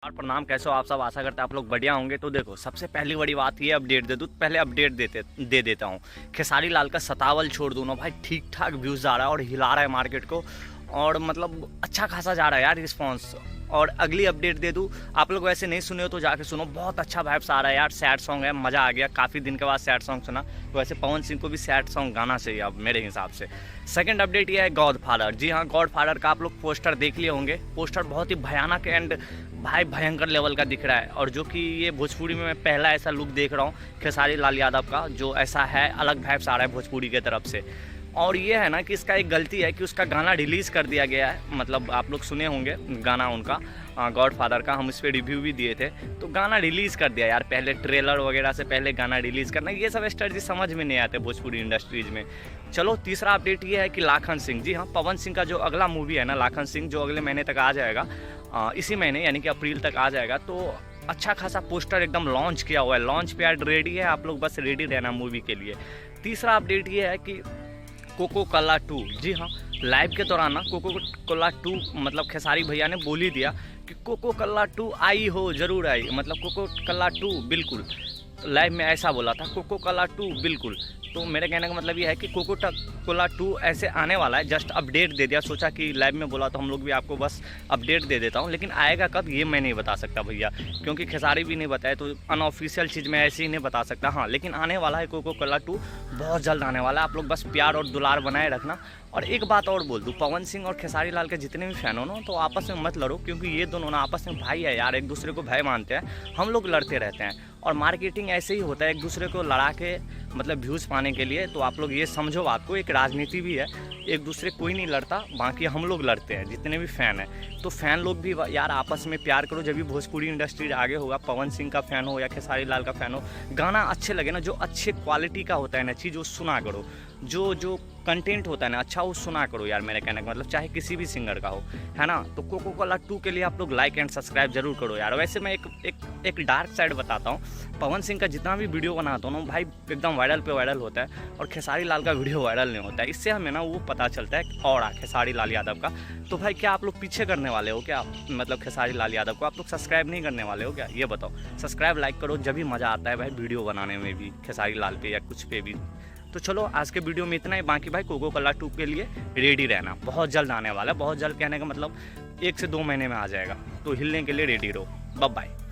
और प्रणाम, कैसे हो आप सब। आशा करते हैं आप लोग बढ़िया होंगे। तो देखो, सबसे पहली बड़ी बात ये अपडेट दे दूँ, पहले अपडेट दे देता हूँ। खेसारी लाल का सतावल छोड़ दूँ ना भाई, ठीक ठाक व्यूज़ आ रहा है और हिला रहा है मार्केट को, और मतलब अच्छा खासा जा रहा है यार रिस्पॉन्स। और अगली अपडेट दे दूँ, आप लोग वैसे नहीं सुने हो तो जाके सुनो, बहुत अच्छा वाइब्स आ रहा है यार। सैड सॉन्ग है, मज़ा आ गया, काफ़ी दिन के बाद सैड सॉन्ग सुना। तो वैसे पवन सिंह को भी सैड सॉन्ग गाना चाहिए अब मेरे हिसाब से। सेकंड अपडेट ये है गॉड फादर। जी हाँ, गॉड फादर का आप लोग पोस्टर देख लिए होंगे। पोस्टर बहुत ही भयानक एंड भाई भयंकर लेवल का दिख रहा है, और जो कि ये भोजपुरी में मैं पहला ऐसा लुक देख रहा हूँ खेसारी लाल यादव का, जो ऐसा है, अलग वाइब्स आ रहा है भोजपुरी की तरफ से। और ये है ना कि इसका एक गलती है कि उसका गाना रिलीज़ कर दिया गया है। मतलब आप लोग सुने होंगे गाना उनका गॉड फादर का, हम इस पर रिव्यू भी दिए थे। तो गाना रिलीज़ कर दिया यार, पहले ट्रेलर वगैरह से पहले गाना रिलीज़ करना, ये सब स्ट्रेटजी समझ में नहीं आते भोजपुरी इंडस्ट्रीज में। चलो, तीसरा अपडेट ये है कि लाखन सिंह, जी हाँ, पवन सिंह का जो अगला मूवी है ना लाखन सिंह, जो अगले महीने तक आ जाएगा, इसी महीने यानी कि अप्रैल तक आ जाएगा। तो अच्छा खासा पोस्टर एकदम लॉन्च किया हुआ है, लॉन्च पैड रेडी है, आप लोग बस रेडी रहना मूवी के लिए। तीसरा अपडेट ये है कि कोको कोला 2, जी हाँ, लाइव के दौरान ना कोको कोला 2 मतलब खेसारी भैया ने बोल ही दिया कि कोको कोला 2 आई हो, ज़रूर आई, मतलब कोको कोला 2 बिल्कुल। लाइव में ऐसा बोला था, कोको कोला 2 बिल्कुल। तो मेरे कहने का मतलब ये है कि कोको कोला 2 ऐसे आने वाला है, जस्ट अपडेट दे दिया। सोचा कि लाइव में बोला तो हम लोग भी आपको बस अपडेट दे देता हूँ, लेकिन आएगा कब ये मैं नहीं बता सकता भैया, क्योंकि खेसारी भी नहीं बताए तो अनऑफिशियल चीज़ मैं ऐसे ही नहीं बता सकता। हाँ, लेकिन आने वाला है कोको कोला 2, बहुत जल्द आने वाला है। आप लोग बस प्यार और दुलार बनाए रखना। और एक बात और बोल दूँ, पवन सिंह और खेसारी लाल के जितने भी फैन हो ना, तो आपस में मत लड़ो, क्योंकि ये दोनों ना आपस में भाई है यार, एक दूसरे को भाई मानते हैं। हम लोग लड़ते रहते हैं, और मार्केटिंग ऐसे ही होता है, एक दूसरे को लड़ा के मतलब व्यूज़ पाने के लिए। तो आप लोग ये समझो बात को, एक राजनीति भी है, एक दूसरे कोई नहीं लड़ता, बाकी हम लोग लड़ते हैं जितने भी फ़ैन हैं। तो फ़ैन लोग भी यार आपस में प्यार करो, जब भी भोजपुरी इंडस्ट्री आगे होगा। पवन सिंह का फ़ैन हो या खेसारी लाल का फ़ैन हो, गाना अच्छे लगे ना, जो अच्छे क्वालिटी का होता है ना चीज़, वो सुना करो। जो कंटेंट होता है ना अच्छा, वो सुना करो यार, मेरे कहने का मतलब, चाहे किसी भी सिंगर का हो, है ना। तो कोको कोला 2 के लिए आप लोग लाइक एंड सब्सक्राइब जरूर करो यार। वैसे मैं एक डार्क साइड बताता हूँ, पवन सिंह का जितना भी वीडियो बनाता हूँ ना भाई, एकदम वायरल पे वायरल होता है, और खेसारी लाल का वीडियो वायरल नहीं होता है। इससे हमें ना वो पता चलता है और खेसारी लाल यादव का। तो भाई क्या आप लोग पीछे करने वाले हो क्या, मतलब खेसारी लाल यादव को आप लोग सब्सक्राइब नहीं करने वाले हो क्या, ये बताओ। सब्सक्राइब लाइक करो, जब भी मज़ा आता है भाई वीडियो बनाने में भी, खेसारी लाल पे या कुछ पे भी। तो चलो, आज के वीडियो में इतना ही। बाकी भाई कोको कोला 2 के लिए रेडी रहना, बहुत जल्द आने वाला है। बहुत जल्द कहने का मतलब 1 से 2 महीने में आ जाएगा, तो हिलने के लिए रेडी रहो। Bye bye.